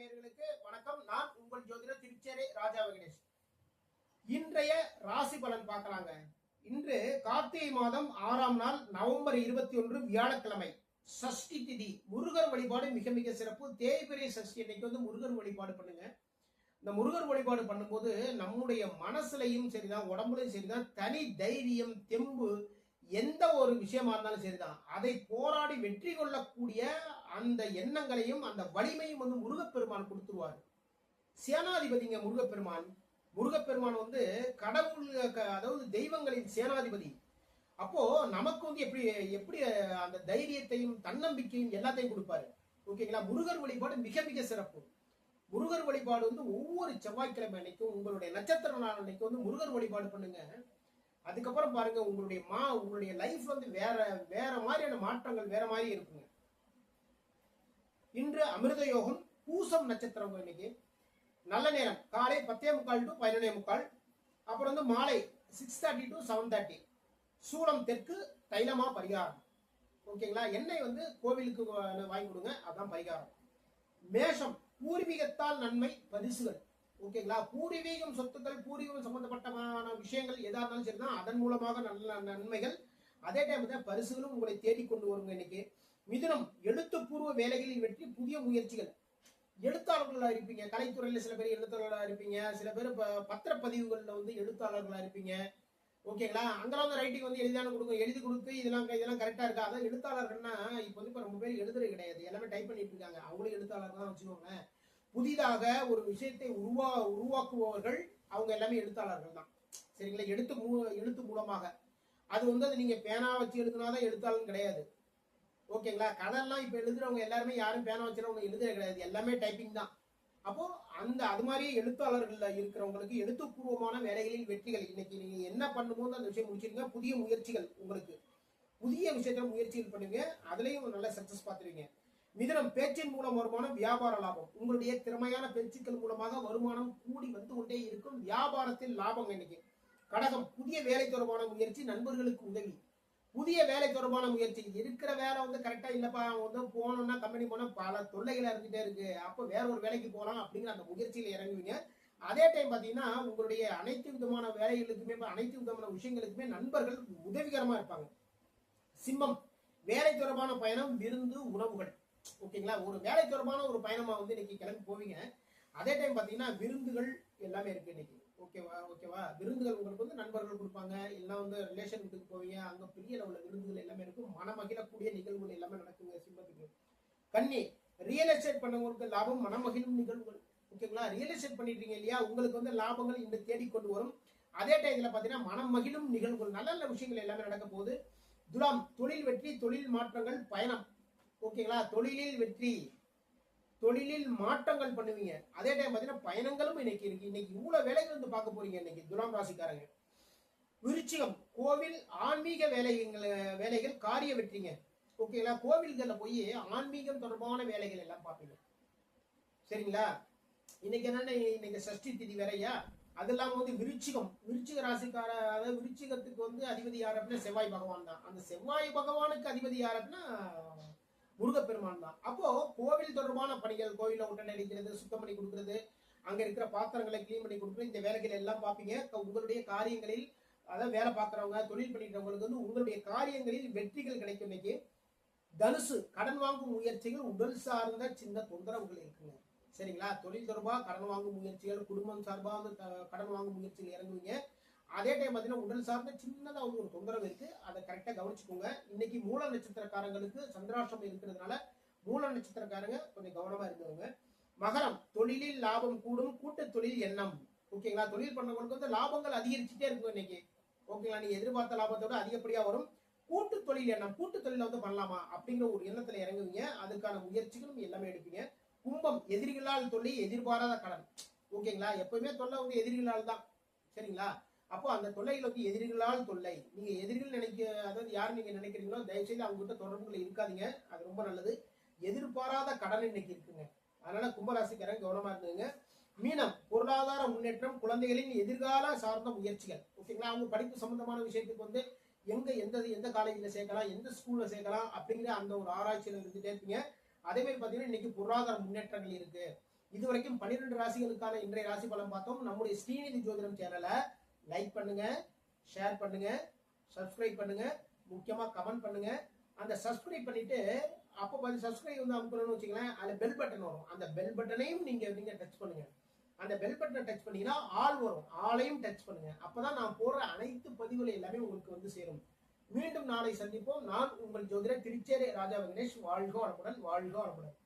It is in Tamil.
நேயர்களுக்கு வணக்கம். நான் உங்கள் ஜோதிடர் திருச்சேரி ராஜா வெங்கடேஷ். இன்றைய ராசி பலன் பார்க்கலாங்க. இன்று கார்த்திகை மாதம் 6ஆம் நாள் நவம்பர் 21 வியாழக்கிழமை. சஷ்டி திதி. முருகர் வழிபாடு மிக மிக சிறப்பு. தேய்பிறை சஷ்டி அன்னைக்கு வந்து முருகர் வழிபாடு பண்ணுங்க. இந்த முருகர் வழிபாடு பண்ணும்போது நம்முடைய மனசுலையும் சரிதான், உடம்புலையும் சரிதான், தனி தைரியம், தெம்பு, எந்த ஒரு விஷயமா இருந்தாலும் சரிதான், அதை போராடி வெற்றி கொள்ளக்கூடிய அந்த எண்ணங்களையும் அந்த வலிமையும் வந்து முருகப்பெருமான் கொடுத்துருவார். சேனாதிபதிங்க முருகப்பெருமான். முருகப்பெருமான் வந்து கடவுள், அதாவது தெய்வங்களின் சேனாதிபதி. அப்போ நமக்கு வந்து எப்படி எப்படி அந்த தைரியத்தையும் தன்னம்பிக்கையும் எல்லாத்தையும் கொடுப்பாரு. ஓகேங்களா? முருகர் வழிபாடு மிக மிக சிறப்பு. முருகர் வழிபாடு வந்து ஒவ்வொரு செவ்வாய்க்கிழமை அன்னைக்கும் உங்களுடைய நட்சத்திர நாள் அன்னைக்கு வந்து முருகர் வழிபாடு பண்ணுங்க. அதுக்கப்புறம் பாருங்க, உங்களுடைய லைஃப் வந்து வேற வேற மாதிரியான மாற்றங்கள் வேற மாதிரி இருக்குங்க. இன்று அமிர்த யோகம், பூசம் நட்சத்திரம். இன்னைக்கு நல்ல நேரம் காலை 10:45 to 11:45. அப்புறம் வந்து மாலை 6:30 to 7:30. சூலம் தெற்கு, தைலமா பரிகாரம். ஓகேங்களா? எண்ணெய் வந்து கோவிலுக்கு வாங்கி கொடுங்க, அதான் பரிகாரம். மேஷம், பூர்வீகத்தால் நன்மை, பரிசுகள். ஓகேங்களா? பூர்வீகம் சொத்துக்கள், பூர்வீகம் சம்பந்தப்பட்டமான விஷயங்கள் எதா இருந்தாலும் சரிதான், அதன் மூலமாக நல்ல நன்மைகள். அதே டைம் தான் பரிசுகளும் உங்களை தேடிக்கொண்டு வருங்க. இன்னைக்கு மிதுனம், எழுத்துப்பூர்வ வேலைகளில் வெற்றி, புதிய முயற்சிகள். எழுத்தாளர்களா இருப்பீங்க. கலைத்துறையில சில பேர் எழுத்தாளர்களா இருப்பீங்க. சில பேர் பத்திரப்பதிவுகள்ல வந்து எழுத்தாளர்களா இருப்பீங்க. ஓகேங்களா? அங்கெல்லாம் வந்து ரைட்டிங் வந்து எழுதி கொடுத்து இதெல்லாம் கரெக்டா இருக்கா? அதான் எழுத்தாளர்கள்னா இப்ப வந்து இப்ப ரொம்ப பேர் எழுதுறது கிடையாது, எல்லாமே டைப் பண்ணிட்டு இருக்காங்க. அவங்களும் எழுத்தாளர் தான் வச்சுக்கோங்க. புதிதாக ஒரு விஷயத்தை உருவாக்குபவர்கள் அவங்க எல்லாமே எழுத்தாளர்கள் தான். சரிங்களா? எழுத்து மூலமாக அது வந்து அது நீங்க பேனா வச்சு எழுதுனாதான் எழுத்தாளர் கிடையாது. ஓகேங்களா? கதையெல்லாம் இப்ப எழுதுறவங்க எல்லாருமே யாரும் பேனா வச்சுறவங்க எழுதுறது கிடையாது, எல்லாமே டைப்பிங் தான். அப்போ அது மாதிரி எழுத்தாளர்கள்ல இருக்கிறவங்களுக்கு எழுத்துப்பூர்வமான வேலைகளில் வெற்றிகள். இன்னைக்கு நீங்க என்ன பண்ணும்போது அந்த விஷயம் முடிச்சிருங்க. புதிய முயற்சிகள், உங்களுக்கு புதிய விஷயத்துல முயற்சிகள் பண்ணுங்க, அதுலயும் நல்ல சக்சஸ் பார்த்துருவீங்க. மிதுனம், பேச்சின் மூலம் வருமானம், வியாபார லாபம். உங்களுடைய திறமையான பேச்சுக்கள் மூலமாக வருமானம் கூடி வந்து கொண்டே இருக்கும். வியாபாரத்தில் லாபம் இன்னைக்கு. கடகம், புதிய வேலை தொடர்பான முயற்சி, நண்பர்களுக்கு உதவி. புதிய வேலை தொடர்பான முயற்சி. இருக்கிற வேலை வந்து கரெக்டா இல்லப்பா, வந்து போனோம்னா கம்பெனி போனா பல தொல்லைகள் இருந்துட்டே இருக்கு, அப்போ வேற ஒரு வேலைக்கு போகலாம் அப்படிங்கிற அந்த முயற்சியில இறங்குவீங்க. அதே டைம் பாத்தீங்கன்னா உங்களுடைய அனைத்து விதமான வேலைகளுக்குமே, அனைத்து விதமான விஷயங்களுக்குமே நண்பர்கள் உதவிகரமா இருப்பாங்க. சிம்மம், வேலை தொடர்பான பயணம், விருந்து, உணவுகள். ஓகேங்களா? ஒரு வேலை தொடர்பான ஒரு பயணமா வந்து இன்னைக்கு கிளம்பி போவீங்க. அதே டைம் பாத்தீங்கன்னா விருந்துகள் எல்லாமே இருக்கு இன்னைக்கு. ஓகேவா? விருந்துகள் உங்களுக்கு வந்து நண்பர்கள் கொடுப்பாங்க, எல்லாம் வந்து ரிலேஷன் வீட்டுக்கு போவீங்க, அங்க பெரிய லெவல்ல விருந்துகள் எல்லாமே இருக்கும். மனமகிழக்கூடிய நிகழ்வுகள் எல்லாமே நடக்குங்க சிம்மத்துக்கு. கன்னி, ரியல் எஸ்டேட் பண்ணவங்களுக்கு லாபம், மனமகிழும் நிகழ்வுகள். ஓகேங்களா? ரியல் எஸ்டேட் பண்ணிட்டீங்க இல்லையா, உங்களுக்கு வந்து லாபங்கள் இந்த தேடிக்கொண்டு வரும். அதே டைத்துல பாத்தீங்கன்னா மனம் மகிழும் நிகழ்வுகள், நல்ல நல்ல விஷயங்கள் எல்லாமே நடக்க போகுது. துலாம், தொழில் வெற்றி, தொழில் மாற்றங்கள், பயணம். ஓகேங்களா? தொழிலில் வெற்றி, தொழிலில் மாற்றங்கள் பண்ணுவீங்க. அதே டைம் பாத்தீங்கன்னா பயணங்களும் இன்னைக்கு இருக்கு. இன்னைக்கு இவ்வளவு வேலைகள் வந்து பார்க்க போறீங்க இன்னைக்கு துலாம் ராசிக்காரங்க. விருச்சிகம், கோவில், ஆன்மீக வேலைகள், காரிய வெற்றிங்க. ஓகேங்களா? கோவில்கள்ல போய் ஆன்மீகம் தொடர்பான வேலைகள் எல்லாம் பார்ப்பீங்க. சரிங்களா? இன்னைக்கு என்னன்னா, இன்னைக்கு சஷ்டி திதி வேறையா, அது இல்லாம வந்து விருச்சிக ராசிக்கார, அதாவது விருச்சிகத்துக்கு வந்து அதிபதி யார் அப்படின்னா செவ்வாய் பகவான் தான். அந்த செவ்வாய் பகவானுக்கு அதிபதி யார் அப்படின்னா முருகப்பெருமான் தான். அப்போ கோவில் தொடர்பான பணிகள், கோவில உடனே அடிக்கிறது, சுத்தம் பண்ணி கொடுக்கறது, அங்க இருக்கிற பாத்திரங்களை கிளீன் பண்ணி கொடுக்குறது, இந்த வேலைகள் எல்லாம் பார்ப்பீங்க. உங்களுடைய காரியங்களில், அதாவது வேலை பார்க்கறவங்க, தொழில் பண்ணிக்கிறவங்களுக்கு வந்து உங்களுடைய காரியங்களில் வெற்றிகள் கிடைக்கும் இன்னைக்கு. தனுசு, கடன் வாங்கும் முயற்சிகள், உடல் சார்ந்த சின்ன தொந்தரவுகள் இருக்குங்க. சரிங்களா? தொழில் தொடர்பா கடன் வாங்கும் முயற்சிகள், குடும்பம் சார்பா வந்து கடன் வாங்கும் முயற்சிகள் இறங்குவீங்க. அதே டைம் பார்த்தீங்கன்னா உடல் சார்ந்த சின்னதாக வந்து ஒரு தொந்தரவு இருக்கு, அதை கரெக்டாக கவனிச்சுக்கோங்க. இன்னைக்கு மூல நட்சத்திரக்காரங்களுக்கு சந்திராஷ்டிரமம் இருக்கிறதுனால மூல நட்சத்திரக்காரங்க கொஞ்சம் கவனமா இருந்தவங்க. மகரம், தொழிலில் லாபம் கூடும், கூட்டு தொழில் எண்ணம். ஓகேங்களா? தொழில் பண்ணவங்களுக்கு வந்து லாபங்கள் அதிகரிச்சுட்டே இருக்கும் இன்னைக்கு. ஓகேங்களா? நீங்க எதிர்பார்த்த லாபத்தோட அதிகப்படியா வரும். கூட்டு தொழில் எண்ணம், கூட்டு தொழில வந்து பண்ணலாமா அப்படிங்கிற ஒரு எண்ணத்துல இறங்குவீங்க. அதுக்கான முயற்சிகளும் எல்லாமே எடுப்பீங்க. கும்பம், எதிரிகளால் தொல்லை, எதிர்பாராத கடன். ஓகேங்களா? எப்பவுமே தொல்லை வந்து எதிரிகளால் தான். சரிங்களா? அப்போ அந்த தொல்லைகள் வந்து எதிரிகளால் தொல்லை. நீங்க எதிரிகள் அதாவது யார் நீங்க நினைக்கிறீங்களோ தயவு செய்து அவங்க கிட்ட தொடர்புகளை இருக்காதீங்க, அது ரொம்ப நல்லது. எதிர்பாராத கடன் இன்னைக்கு இருக்குங்க, அதனால கும்பராசிக்காரங்க கவனமா இருந்துங்க. மீனம், பொருளாதார முன்னேற்றம், குழந்தைகளின் எதிர்கால சார்ந்த முயற்சிகள். ஓகேங்களா? அவங்க படிப்பு சம்பந்தமான விஷயத்துக்கு வந்து எந்த காலேஜ்ல சேர்க்கலாம், எந்த ஸ்கூல்ல சேர்க்கலாம் அப்படிங்கிற அந்த ஒரு ஆராய்ச்சியில இருந்துட்டே இருப்பீங்க. அதே மாதிரி பாத்தீங்கன்னா இன்னைக்கு பொருளாதார முன்னேற்றங்கள் இருக்கு. இதுவரைக்கும் 12 ராசிகளுக்கான இன்றைய ராசி பலன் பார்த்தோம். நம்முடைய ஸ்ரீநிதி ஜோதிடம் சேனலை லைக் பண்ணுங்க, ஷேர் பண்ணுங்க, சப்ஸ்கிரைப் பண்ணுங்க, முக்கியமா கமெண்ட் பண்ணுங்க. அந்த சப்ஸ்கிரைப் பண்ணிட்டு அப்போ பார்த்து சப்ஸ்கிரைப் வந்து அமுக்கணும்னு வச்சுக்கலாம், அதுல பெல் பட்டன் வரும். அந்த பெல் பட்டனையும் நீங்க டச் பண்ணுங்க. அந்த பெல் பட்டனை டச் பண்ணீங்கன்னா ஆல் வரும், ஆளையும் டச் பண்ணுங்க. அப்பதான் நான் போடுற அனைத்து பதிவுகள் எல்லாமே உங்களுக்கு வந்து சேரும். மீண்டும் நாளை சந்திப்போம். நான் உங்கள் ஜோதிடர் திருச்சேரி ராஜா வெங்கடேஷ். வாழ்க வளமுடன், வாழ்க வளமுடன்.